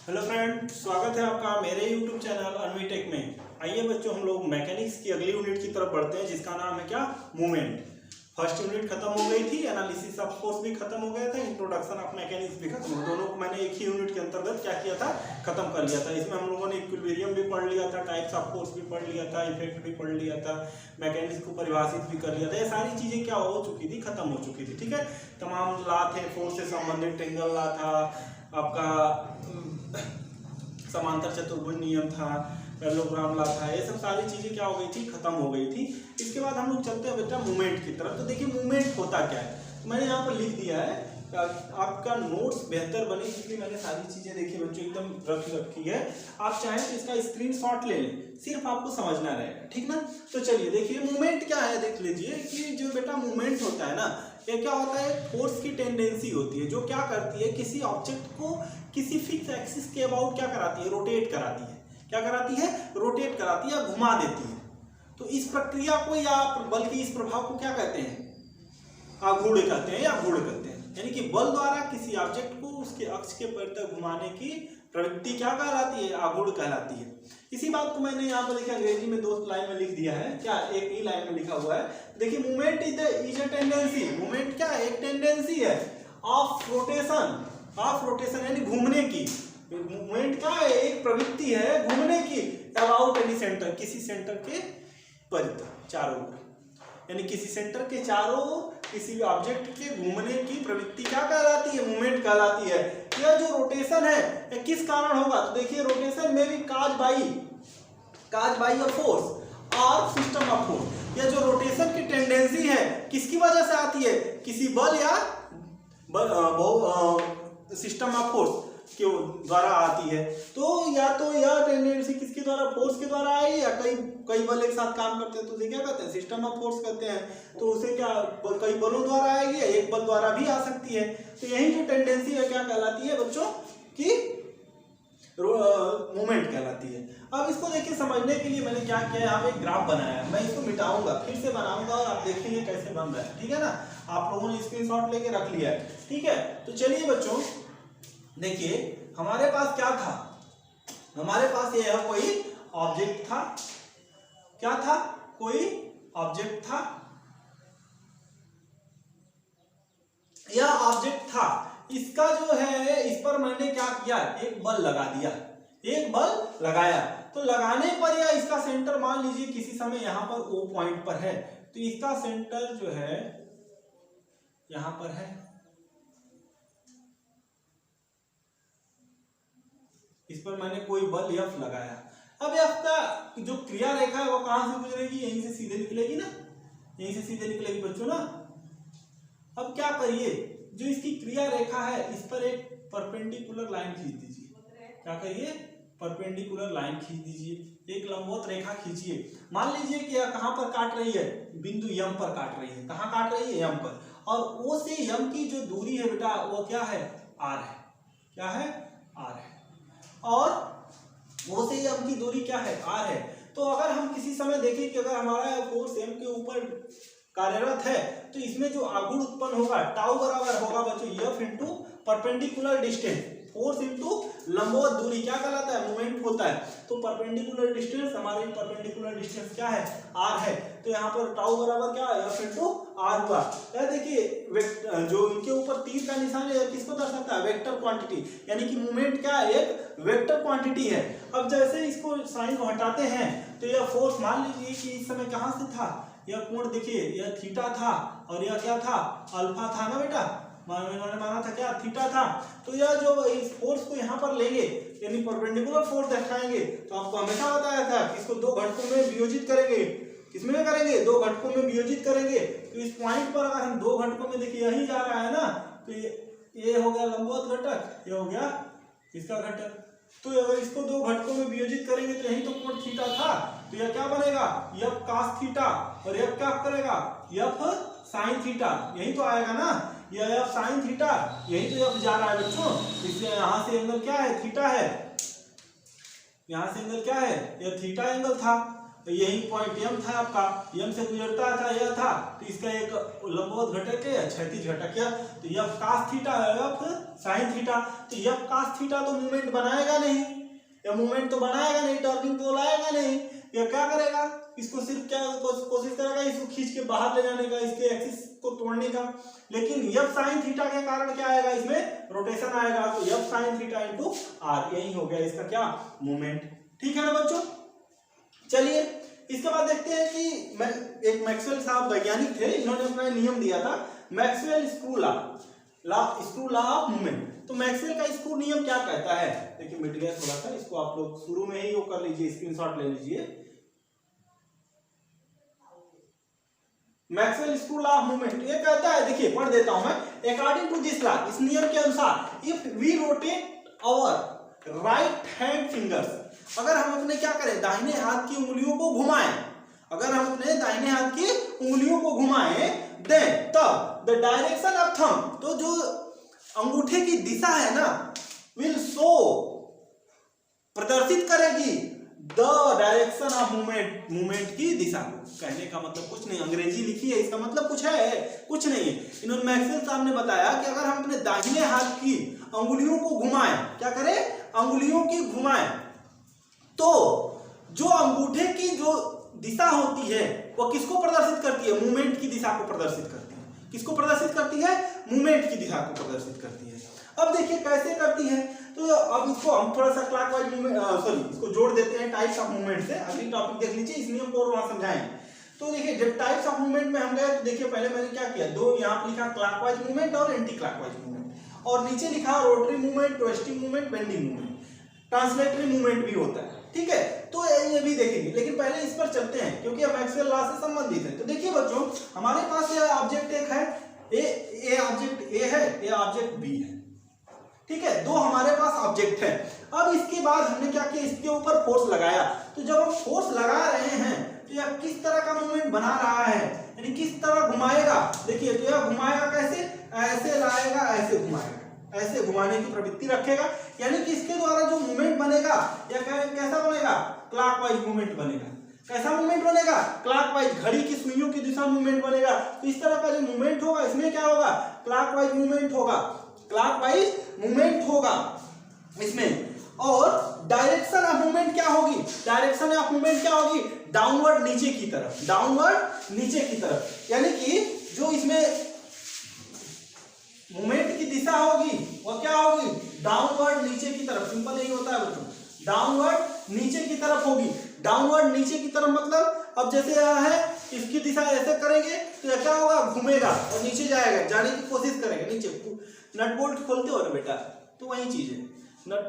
Hello friend, स्वागत है आपका मेरे YouTube चैनल अनवीटेक में। आइए बच्चों, हम लोग मैकेनिक्स की अगली यूनिट की तरफ बढ़ते हैं, जिसका नाम है क्या, मूवमेंट। फर्स्ट यूनिट खत्म हो गई थी, एनालिसिस ऑफ फोर्स भी खत्म हो गया था, इंट्रोडक्शन ऑफ मैकेनिक्स भी खत्म हो, दोनों को मैंने एक ही यूनिट के अंतर्गत क्या किया था, खत्म कर लिया था। इसमें हम लोगों ने इक्विलिब्रियम भी पढ़ लिया था, टाइप्स ऑफ फोर्स भी पढ़ लिया था, इफेक्ट भी पढ़ लिया था, मैकेनिक्स को परिभाषित भी कर लिया था। ये सारी चीजें क्या हो चुकी थी, खत्म हो चुकी थी। ठीक है, तमाम लॉ थे, फोर्स से संबंधित टेंगल लॉ था, आपका समांतर चतुर्भुज नियम था, पैरेललोग्राम लॉ था, ये सब सारी चीजें क्या हो गई थी, खत्म हो गई थी। इसके बाद हम लोग चलते हैं बेटा मूवमेंट की तरफ। तो देखिए मूवमेंट होता क्या है, तो मैंने यहाँ पर लिख दिया है, आपका नोट्स बेहतर बने इसलिए मैंने सारी चीजें देखिए बच्चों एकदम रखी है। आप चाहें तो इसका स्क्रीनशॉट ले लें, सिर्फ आपको समझना रहेगा, ठीक ना। तो चलिए देखिए मूवमेंट क्या है, देख लीजिए कि जो बेटा मूवमेंट होता है ना, ये क्या होता है, फोर्स की टेंडेंसी होती है जो क्या करती है, किसी ऑब्जेक्ट को किसी फिक्स एक्सिस के अबाउट क्या कराती है, रोटेट कराती है। क्या कराती है, रोटेट कराती है, घुमा देती है। तो इस प्रक्रिया को या बल्कि इस प्रभाव को क्या कहते हैं, आघूर्ण कहते हैं या घूर्ण कहते हैं। यानी कि बल द्वारा किसी ऑब्जेक्ट को उसके अक्ष के परितः घुमाने की प्रवृत्ति क्या कहलाती है, आघूर्ण कहलाती है। इसी बात को मैंने यहाँ पर देखिए अंग्रेजी में 2 लाइन में लिख दिया है, क्या एक ही लाइन में लिखा हुआ है। देखिए movement is a tendency, movement क्या है, एक टेंडेंसी है ऑफ रोटेशन यानी घूमने की। मूवमेंट क्या है, एक प्रवृत्ति है घूमने की, अबाउट एनी सेंटर, किसी सेंटर के परितः, चारों ओर, यानी किसी सेंटर के चारों किसी ऑब्जेक्ट के घूमने की प्रवृत्ति क्या कहलाती है, मूवमेंट कहलाती है। यह जो रोटेशन है यह किस कारण होगा, तो देखिए रोटेशन में भी काज बाई अ फोर्स और सिस्टम ऑफ फोर्स। यह जो रोटेशन की टेंडेंसी है किसकी वजह से आती है, किसी बल या सिस्टम ऑफ फोर्स के द्वारा आती है। तो या तो यह टेंडेंसी किसके द्वारा, फोर्स के द्वारा आई, या कई बल एक साथ काम करते हैं तो उसे क्या कहते हैं, सिस्टम ऑफ फोर्स कहते हैं। तो उसे क्या कई बलों द्वारा आएगी, एक बल द्वारा भी आ सकती है। तो यही जो टेंडेंसी है क्या कहलाती है बच्चों की, मूवमेंट कहलाती है। अब इसको देखिए समझने के लिए मैंने क्या किया, यहाँ पे एक ग्राफ बनाया है, मैं इसको मिटाऊंगा फिर से बनाऊंगा और आप देखेंगे कैसे बन रहा है, ठीक है ना। आप लोगों ने स्क्रीनशॉट लेके रख लिया है, ठीक है। तो चलिए बच्चों देखिए हमारे पास क्या था, हमारे पास यह कोई ऑब्जेक्ट था, क्या था, कोई ऑब्जेक्ट था, यह ऑब्जेक्ट था। इसका जो है, इस पर मैंने क्या किया, एक बल लगा दिया, एक बल लगाया। तो लगाने पर या इसका सेंटर मान लीजिए किसी समय यहां पर O पॉइंट पर है, तो इसका सेंटर जो है यहां पर है, इस पर मैंने कोई बल F लगाया। अब F का जो क्रिया रेखा है वो कहां से गुजरेगी, यहीं से सीधे निकलेगी ना, यहीं से सीधे निकलेगी बच्चों ना। अब क्या करिए, जो इसकी क्रिया रेखा है इस पर एक परपेंडिकुलर लाइन खींच दीजिए। क्या करिए, परपेंडिकुलर लाइन खींच दीजिए, एक लंबवत रेखा खींचिए। मान लीजिए कि यह कहां पर काट रही है, बिंदु M पर काट रही है। कहां काट रही है, M पर। और O से M की जो दूरी है बेटा वो क्या है, R है। क्या है, R है। और O से M की दूरी क्या है, R है। तो अगर हम किसी समय देखें कि अगर हमारा फोर्स M के ऊपर कार्यरत है तो इसमें जो आघूर्ण उत्पन्न होगा टाउ बराबर होगा बच्चों F into perpendicular distance, force into लंबवत दूरी, क्या कहलाता है, मूवमेंट होता है। तो परपेंडिकुलर डिस्टेंस, हमारी परपेंडिकुलर डिस्टेंस क्या है, R है। तो यहाँ पर टाउ बराबर क्या है, F इंटू R हुआ। यह देखिए जो इनके ऊपर तीर का निशान है किसको दर्शाता है, वेक्टर क्वांटिटी, यानी कि मूवमेंट क्या है, एक वेक्टर क्वांटिटी है। अब जैसे इसको साइन को हटाते हैं तो यह फोर्स मान लीजिए कि इस समय कहाँ से था, यह कोण देखिए, यह थीटा था और यह क्या था, अल्फा था ना बेटा, मैंने माना था क्या, थीटा था। तो यह जो इस फोर्स को यहाँ पर लेंगे यानी परपेंडिकुलर फोर्स दिखाएंगे, तो आपको हमेशा बताया था कि इसको 2 घटकों में वियोजित करेंगे। किसमें करेंगे, 2 घटकों में वियोजित करेंगे। तो इस पॉइंट पर अगर हम 2 घटकों में देखिए यही जा रहा है ना, तो ये हो गया लंबवत घटक, ये हो गया इसका घटक। तो अगर इसको 2 घटकों में वियोजित करेंगे तो यही तो कोण थीटा था। तो यह क्या बनेगा, F cos थीटा, और F क्या करेगा, F sin थीटा, यही तो आएगा ना, यह F sin थीटा, यही तो F जा रहा है बच्चों। इसलिए यहां से एंगल क्या है, थीटा है, यहां से एंगल क्या है, यह थीटा एंगल था। यही पॉइंट एम था आपका, एम से गुजरता था यह था, तो इसका एक लंबवत घटक है, क्षैतिज घटक है, तो F cos theta F sine theta, तो एफ कास थीटा तो मूवमेंट बनाएगा नहीं, या मूवमेंट तो बनाएगा नहीं, टर्निंग तो लाएगा नहीं, यह क्या करेगा, इसको सिर्फ क्या कोशिश करेगा, इसको खींच के बाहर ले जाने का, इसके एक्सिस को तोड़ने का। लेकिन एफ साइन थीटा के कारण क्या आएगा, इसमें रोटेशन आएगा, तो F sine theta into r, यही हो गया इसका क्या मूवमेंट। ठीक है ना बच्चों। चलिए इसके बाद देखते हैं कि एक मैक्सवेल साहब वैज्ञानिक थे, इन्होंने अपना नियम दिया था Maxwell screw law of movement. तो मैक्सवेल का स्क्रू नियम क्या कहता है, देखिए मिट गया थोड़ा सा, इसको आप लोग शुरू में ही वो कर लीजिए, स्क्रीनशॉट ले लीजिए। Maxwell screw law of movement ये कहता है, देखिए पढ़ देता हूं मैं, अकॉर्डिंग टू दिस लॉ, इस नियम के अनुसार, if we rotate our right hand fingers, अगर हम अपने क्या करें दाहिने हाथ की उंगलियों को घुमाएं, अगर हम अपने दाहिने हाथ की उंगलियों को घुमाएं, देन तब द डायरेक्शन ऑफ थंब, तो जो अंगूठे की दिशा है ना, विल शो प्रदर्शित करेगी द डायरेक्शन ऑफ मूवमेंट की दिशा को। कहने का मतलब कुछ नहीं, अंग्रेजी लिखी है, इसका मतलब कुछ है, कुछ नहीं है। इन्होंने मैक्सवेल साहब ने बताया कि अगर हम अपने दाहिने हाथ की अंगुलियों को घुमाएं, क्या करें, अंगुलियों की घुमाएं, तो जो अंगूठे की जो दिशा होती है वो किसको प्रदर्शित करती है, मूवमेंट की दिशा को प्रदर्शित करती है। किसको प्रदर्शित करती है, मूवमेंट की दिशा को प्रदर्शित करती है। अब देखिए कैसे करती है, तो अब इसको हम थोड़ा सा क्लॉकवाइज मूवमेंट, सॉरी इसको जोड़ देते हैं टाइप्स ऑफ मूवमेंट से। अगली टॉपिक देख लीजिए, इस नियम को और वहां समझाएंगे। तो देखिए जब टाइप्स ऑफ मूवमेंट में हम गए, तो देखिए पहले मैंने क्या किया, दो यहाँ पर लिखा क्लॉकवाइज मूवमेंट और एंटी क्लॉकवाइज मूवमेंट, और नीचे लिखा rotary movement, twisting movement, bending movement, translatory movement भी होता है। ठीक है, तो ये भी देखेंगे, लेकिन पहले इस पर चलते हैं क्योंकि मैक्सवेल लॉ से संबंधित है। तो देखिए बच्चों, हमारे पास ये ऑब्जेक्ट एक है, ए ऑब्जेक्ट ए है, ये ऑब्जेक्ट बी है। ठीक है, दो हमारे पास ऑब्जेक्ट है। अब इसके बाद हमने क्या किया, इसके ऊपर फोर्स लगाया। तो जब हम फोर्स लगा रहे हैं तो यह किस तरह का मूवमेंट बना रहा है, यानी किस तरह घुमाएगा। देखिए तो यह घुमाएगा कैसे, ऐसे लाएगा, ऐसे घुमाएगा, ऐसे घुमाने की प्रवृत्ति रखेगा, यानी कि इसके द्वारा जो मूवमेंट बनेगा या कैसा बनेगा, क्लॉकवाइज मूवमेंट बनेगा। कैसा मूवमेंट बनेगा, क्लॉकवाइज, घड़ी की सुइयों की दिशा मूवमेंट बनेगा। तो इस तरह का जो मूवमेंट होगा इसमें क्या होगा, क्लॉकवाइज मूवमेंट होगा, क्लॉकवाइज मूवमेंट होगा इसमें। और डायरेक्शन ऑफ मूवमेंट क्या होगी, डायरेक्शन ऑफ मूवमेंट क्या होगी, डाउनवर्ड नीचे की तरफ, डाउनवर्ड नीचे की तरफ, यानी कि जो इसमें मूवमेंट की दिशा होगी वो क्या होगी, डाउनवर्ड नीचे की तरफ। सिंपल यही होता है बच्चों, डाउनवर्ड नीचे की तरफ होगी। डाउनवर्ड नीचे की तरफ मतलब, अब जैसे यह है, इसकी दिशा ऐसे करेंगे तो यह क्या होगा, घूमेगा और नीचे जाएगा, जाने की कोशिश करेंगे नीचे। नट बोल्ट खोलते हो ना बेटा, तो वही चीज है, नट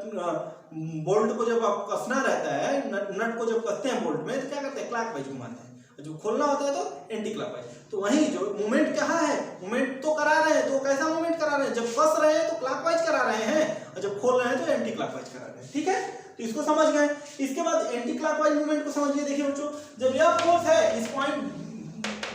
बोल्ट को जब आप कसना रहता है, नट को जब कसते हैं बोल्ट में, तो क्या करते हैं, क्लॉकवाइज घुमाते हैं, जब खोलना होता है तो एंटी क्लॉकवाइज। तो वही जो मूवमेंट कहाँ है, मूवमेंट तो करा रहे हैं, तो कैसा मूवमेंट करा रहे हैं, जब कस रहे हैं तो क्लॉकवाइज करा रहे हैं, और जब खोल रहे हैं तो एंटी क्लॉकवाइज करा रहे हैं। ठीक है, तो इसको समझ गए। इसके बाद एंटी क्लॉकवाइज मूवमेंट को समझिए। देखिए बच्चों, जब यह फोर्स है इस पॉइंट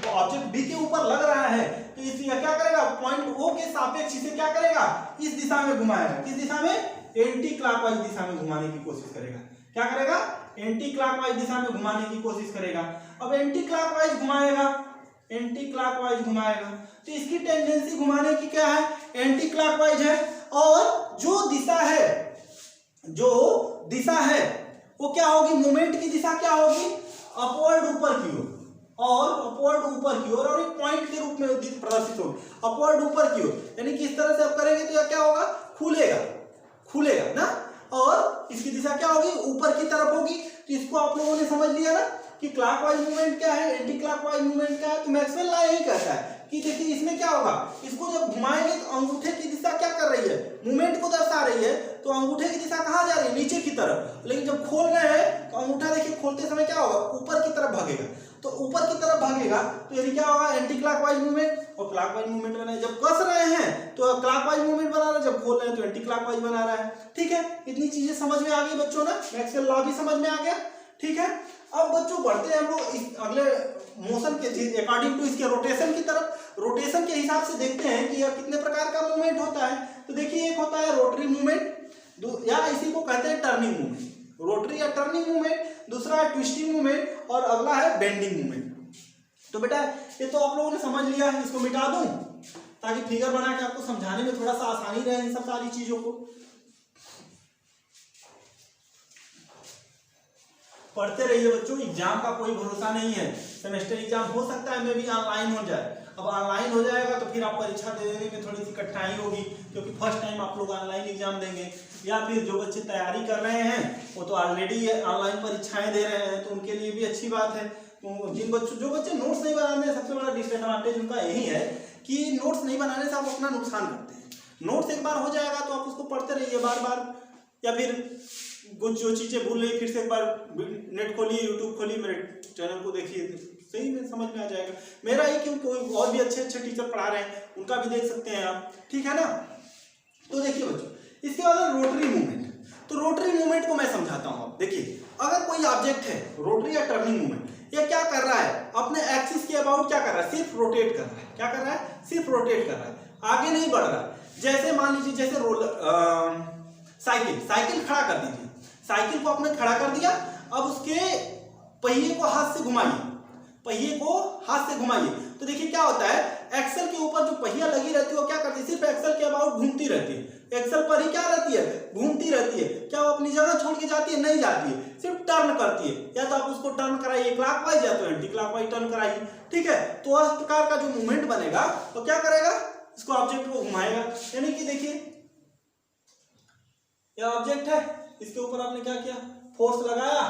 ऑब्जेक्ट बी के ऊपर लग रहा है, तो इसलिए क्या करेगा, पॉइंट ओ के सापेक्ष इसे क्या करेगा, इस दिशा में घुमाएगा। किस दिशा में, एंटी क्लॉकवाइज दिशा में घुमाने की कोशिश करेगा। क्या करेगा, एंटी क्लॉकवाइज दिशा में घुमाने की कोशिश करेगा। अब एंटी क्लॉकवाइज घुमाएगा, एंटी क्लॉकवाइज घुमाएगा, तो इसकी टेंडेंसी घुमाने की क्या है, एंटी क्लॉकवाइज है। और जो दिशा है, जो दिशा है वो क्या होगी, मूवमेंट की दिशा क्या होगी, अपवर्ड ऊपर की ओर, और अपवर्ड ऊपर की ओर, और एक पॉइंट के रूप में प्रदर्शित होगी, अपवर्ड ऊपर की ओर। यानी कि इस तरह से आप करेंगे तो क्या होगा, खुलेगा, खुलेगा ना, और इसकी दिशा क्या होगी, ऊपर की तरफ होगी। तो इसको आप लोगों ने समझ लिया ना कि क्लॉकवाइज मूवमेंट क्या है, एंटी क्लॉकवाइज मूवमेंट क्या है। तो मैक्सवेल लॉ यही कहता है कि देखिए इसमें क्या होगा, इसको जब घुमाएंगे तो अंगूठे की दिशा क्या कर रही है, मूवमेंट को दर्शा रही है, तो अंगूठे की दिशा कहाँ जा रही है, नीचे की तरफ। लेकिन जब खोल रहे हैं तो अंगूठा देखिए खोलते समय क्या होगा, ऊपर की तरफ भागेगा। तो ऊपर की तरफ भागेगा तो यानी क्या होगा, एंटी क्लॉकवाइज मूवमेंट, और क्लॉकवाइज मूवमेंट बना है। जब कस रहे हैं तो क्लॉकवाइज मूवमेंट बना रहा है, जब खोल रहे हैं तो एंटी क्लॉकवाइज बना रहा है। ठीक है, इतनी चीजें समझ में आ गई बच्चों ना, मैक्सवेल लॉ भी समझ में आ गया। ठीक है, अब बच्चों बढ़ते हैं हम लोग इस अगले मोशन के अकॉर्डिंग टू इसके रोटेशन की तरफ। रोटेशन के हिसाब से देखते हैं कि यह कितने प्रकार का मूवमेंट होता है। तो देखिए, एक होता है रोटरी मूवमेंट, या इसी को कहते हैं टर्निंग मूवमेंट। रोटरी या टर्निंग मूवमेंट, दूसरा है ट्विस्टिंग मूवमेंट और अगला है बेंडिंग मूवमेंट। तो बेटा ये तो आप लोगों ने समझ लिया, इसको मिटा दूं ताकि फिगर बना के आपको समझाने में थोड़ा सा आसानी रहे इन सब सारी चीजों को। पढ़ते रहिए बच्चों, एग्जाम का कोई भरोसा नहीं है, सेमेस्टर एग्जाम हो सकता है मे भी ऑनलाइन हो जाए। अब ऑनलाइन हो जाएगा तो फिर आप परीक्षा देने में थोड़ी सी कठिनाई होगी, क्योंकि फर्स्ट टाइम आप लोग ऑनलाइन एग्जाम देंगे, या फिर जो बच्चे तैयारी कर रहे हैं वो तो ऑलरेडी ऑनलाइन परीक्षाएं दे रहे हैं, तो उनके लिए भी अच्छी बात है। तो जो बच्चे नोट्स नहीं बनाने, सबसे बड़ा डिसएडवांटेज उनका यही है कि नोट्स नहीं बनाने से आप अपना नुकसान करते हैं। नोट्स एक बार हो जाएगा तो आप उसको पढ़ते रहिए बार बार, या फिर कुछ जो चीजें भूल रही फिर से एक बार नेट खोलिए, यूट्यूब खोलिए, मेरे चैनल को देखिए, सही में समझ में आ जाएगा। मेरा ही क्यों, कोई और भी अच्छे अच्छे टीचर पढ़ा रहे हैं, उनका भी देख सकते हैं आप, ठीक है ना। तो देखिए बच्चों, इसके बाद रोटरी मूवमेंट। तो रोटरी मूवमेंट को मैं समझाता हूँ। आप देखिए, अगर कोई ऑब्जेक्ट है रोटरी या टर्निंग मूवमेंट, ये क्या कर रहा है, अपने एक्सिस के अबाउट क्या कर रहा है, सिर्फ रोटेट कर रहा है। क्या कर रहा है, सिर्फ रोटेट कर रहा है, आगे नहीं बढ़ रहा है। जैसे मान लीजिए, जैसे साइकिल खड़ा कर दीजिए, साइकिल को आपने खड़ा कर दिया, अब उसके पहिए को हाथ से घुमाइए, पहिए को हाथ से घुमाइए, तो देखिए क्या होता है, एक्सल के ऊपर जो पहिया लगी रहती है वो क्या करती है, सिर्फ एक्सल के अबाउट घूमती रहती है। एक्सल पर ही क्या रहती है, घूमती रहती है। क्या वो अपनी जगह छोड़ के जाती है, नहीं जाती है, सिर्फ टर्न करती है। या तो आप उसको टर्न कराइए क्लॉकवाइज, या तो एंटी क्लॉकवाइज टर्न कराइए, ठीक है। तो इस प्रकार का जो मूवमेंट बनेगा तो क्या करेगा, इसको ऑब्जेक्ट को घुमाएगा। यानी कि देखिए, यह ऑब्जेक्ट है, इसके ऊपर आपने क्या किया, फोर्स लगाया।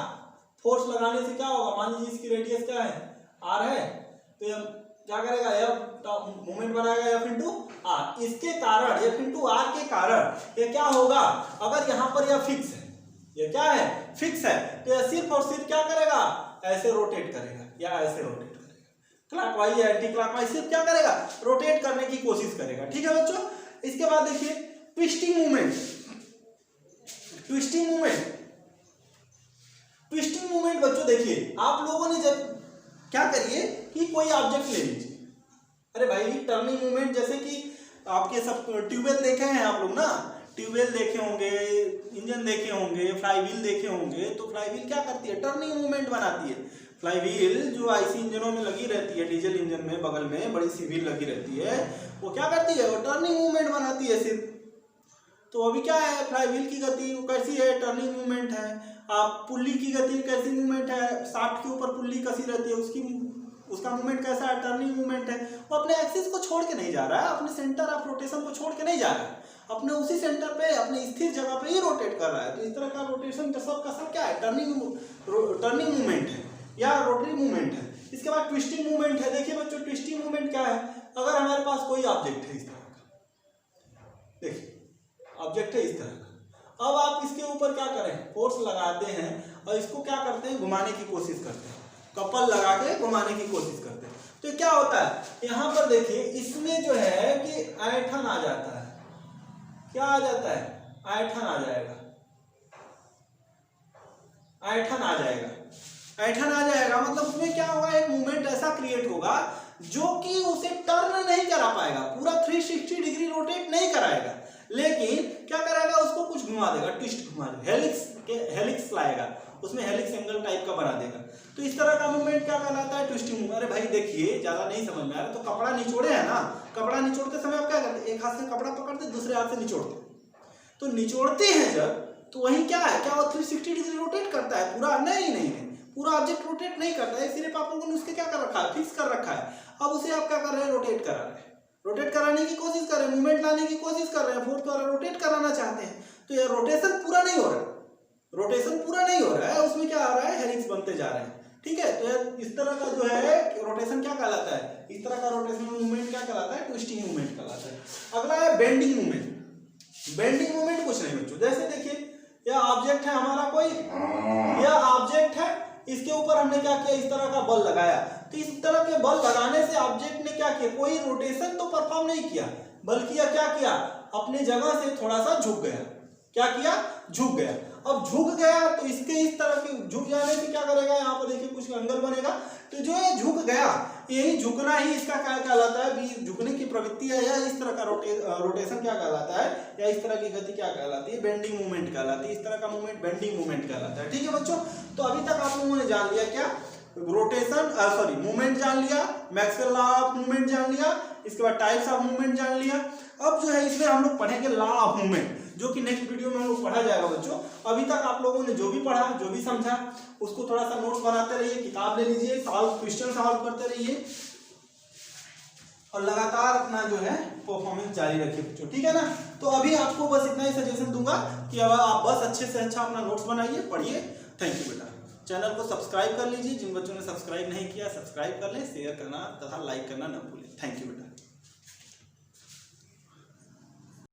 फोर्स लगाने से क्या होगा, मान लीजिए इसकी रेडियस क्या है, आर है, तो यह क्या करेगा, यह मूवमेंट बनाएगा एफ इंटू आर। इसके कारण, एफ इंटू आर के कारण यह क्या होगा, अगर यहाँ पर यह फिक्स है, यह क्या है, फिक्स है, तो यह सिर्फ और सिर्फ क्या करेगा, ऐसे रोटेट करेगा या ऐसे रोटेट करेगा, क्लॉकवाइज या एंटी क्लॉकवाइज, सिर्फ क्या करेगा, रोटेट करने की कोशिश करेगा, ठीक है बच्चों। इसके बाद देखिए twisting movement. Twisting movement, twisting movement बच्चों देखिए, आप लोगों ने जब क्या करिए कि कोई ऑब्जेक्ट ले लीजिए, अरे भाई टर्निंग मूवमेंट, जैसे कि आपके सब ट्यूबवेल देखे हैं आप लोग ना, ट्यूबवेल देखे होंगे, इंजन देखे होंगे, फ्लाईव्हील देखे होंगे, तो फ्लाईव्हील क्या करती है, टर्निंग मूवमेंट बनाती है। फ्लाईव्हील जो आईसी इंजनों में लगी रहती है, डीजल इंजन में बगल में बड़ी सी व्हील लगी रहती है, वो क्या करती है, वो टर्निंग मूवमेंट बनाती है सिर्फ। तो अभी क्या है, फ्लाईव्हील की गति कैसी है, टर्निंग मूवमेंट है। आप पुल्ली की गति कैसी मूवमेंट है, शाफ्ट के ऊपर पुल्ली कसी रहती है, उसका मूवमेंट कैसा है, टर्निंग मूवमेंट है। वो अपने एक्सिस को छोड़ के नहीं जा रहा है, अपने सेंटर ऑफ रोटेशन को छोड़ के नहीं जा रहा है, अपने उसी सेंटर पे, अपने स्थिर जगह पे ही रोटेट कर रहा है। तो इस तरह का रोटेशन का सब क्या है, टर्निंग मूवमेंट है या रोटरी मूवमेंट है। इसके बाद ट्विस्टिंग मूवमेंट है। देखिए बच्चों, ट्विस्टिंग मूवमेंट क्या है, अगर हमारे पास कोई ऑब्जेक्ट है इस तरह का, देखिए ऑब्जेक्ट है इस तरह का, अब आप इसके ऊपर क्या करें, फोर्स लगाते हैं और इसको क्या करते हैं, घुमाने की कोशिश करते हैं, कपल लगा के घुमाने की कोशिश करते हैं। तो क्या होता है, यहाँ पर देखिए, इसमें जो है कि ऐंठन आ जाता है। क्या आ जाता है, ऐंठन आ जाएगा, ऐंठन आ जाएगा, ऐंठन आ जाएगा। मतलब उसमें क्या होगा, एक मूवमेंट ऐसा क्रिएट होगा जो कि उसे टर्न नहीं करा पाएगा, पूरा 360 डिग्री रोटेट नहीं कराएगा, लेकिन क्या करेगा, उसको कुछ घुमा देगा, ट्विस्ट घुमा देगा, हेलिक्स लाएगा, उसमें हेलिक्स एंगल टाइप का बना देगा। तो इस तरह का मूवमेंट क्या कहलाता है, ट्विस्टिंग मूवमेंट। अरे भाई देखिए, ज्यादा नहीं समझ में आ रहा, तो कपड़ा निचोड़े है ना, कपड़ा निचोड़ते समय आप क्या करते हैं, एक हाथ से कपड़ा पकड़ते, दूसरे हाथ से निचोड़ते। तो निचोड़ते हैं जब, तो वही क्या है, क्या वो 360 डिग्री रोटेट करता है पूरा, नहीं, पूरा ऑब्जेक्ट रोटेट नहीं करता है, सिर्फ आप लोगों ने उसके क्या कर रखा है, फिक्स कर रखा है। अब उसे आप क्या कर रहे हैं, रोटेट करा रहे हैं, रोटेट कराने की कोशिश कर रहे हैं, मूवमेंट लाने की कोशिश कर रहे हैं, फोर्स द्वारा रोटेट कराना चाहते हैं। तो ये रोटेशन पूरा नहीं हो रहा है, रोटेशन पूरा नहीं हो रहा है, उसमें क्या आ रहा है, हेलिक्स बनते जा रहे हैं, ठीक है। तो इस तरह का जो है रोटेशन क्या कहलाता है, इस तरह का रोटेशन मूवमेंट क्या कहलाता है, ट्विस्टिंग मूवमेंट कहलाता है। अगला है बेंडिंग मूवमेंट। बेंडिंग मूवमेंट कुछ नहीं बच्चों, जैसे देखिए, यह ऑब्जेक्ट है हमारा कोई, यह ऑब्जेक्ट है, इसके ऊपर हमने क्या किया, इस तरह का बल लगाया। तो इस तरह के बल लगाने से ऑब्जेक्ट ने क्या किया, कोई रोटेशन तो परफॉर्म नहीं किया, बल्कि यह क्या किया, अपने जगह से थोड़ा सा झुक गया, क्या किया, झुक गया। अब झुक गया तो इसके इस तरह के झुक जाने से क्या करेगा, यहाँ पर देखिए कुछ एंगल बनेगा। तो जो ये झुक गया, यही झुकना ही इसका क्या कहलाता है, झुकने की प्रवृत्ति है, या इस तरह का रोटेशन क्या कहलाता है, या इस तरह की गति क्या कहलाती है, बेंडिंग मूवमेंट कहलाती है। इस तरह का मूवमेंट बेंडिंग मूवमेंट कहलाता है। ठीक है बच्चों, तो अभी तक आप लोगों ने जान लिया क्या, रोटेशन मूवमेंट जान लिया, मैक्सवेल लॉ ऑफ मूवमेंट जान लिया, इसके बाद टाइप्स ऑफ मूवमेंट जान लिया। अब जो है इसमें हम लोग पढ़ेंगे लॉ ऑफ मूवमेंट, जो कि नेक्स्ट वीडियो में हम लोग पढ़ा जाएगा बच्चों। अभी तक आप लोगों ने जो भी पढ़ा, जो भी समझा, उसको थोड़ा सा नोट्स बनाते रहिए, किताब ले लीजिए, क्वेश्चन सॉल्व करते रहिए और लगातार अपना जो है परफॉर्मेंस जारी रखिए बच्चों। ठीक है ना, तो अभी आपको बस इतना ही सजेशन दूंगा कि अब आप बस अच्छे से अच्छा अपना नोट्स बनाइए, पढ़िए। थैंक यू बेटा। चैनल को सब्सक्राइब कर लीजिए, जिन बच्चों ने सब्सक्राइब नहीं किया सब्सक्राइब कर ले, शेयर करना तथा लाइक करना न भूलें। थैंक यू बेटा।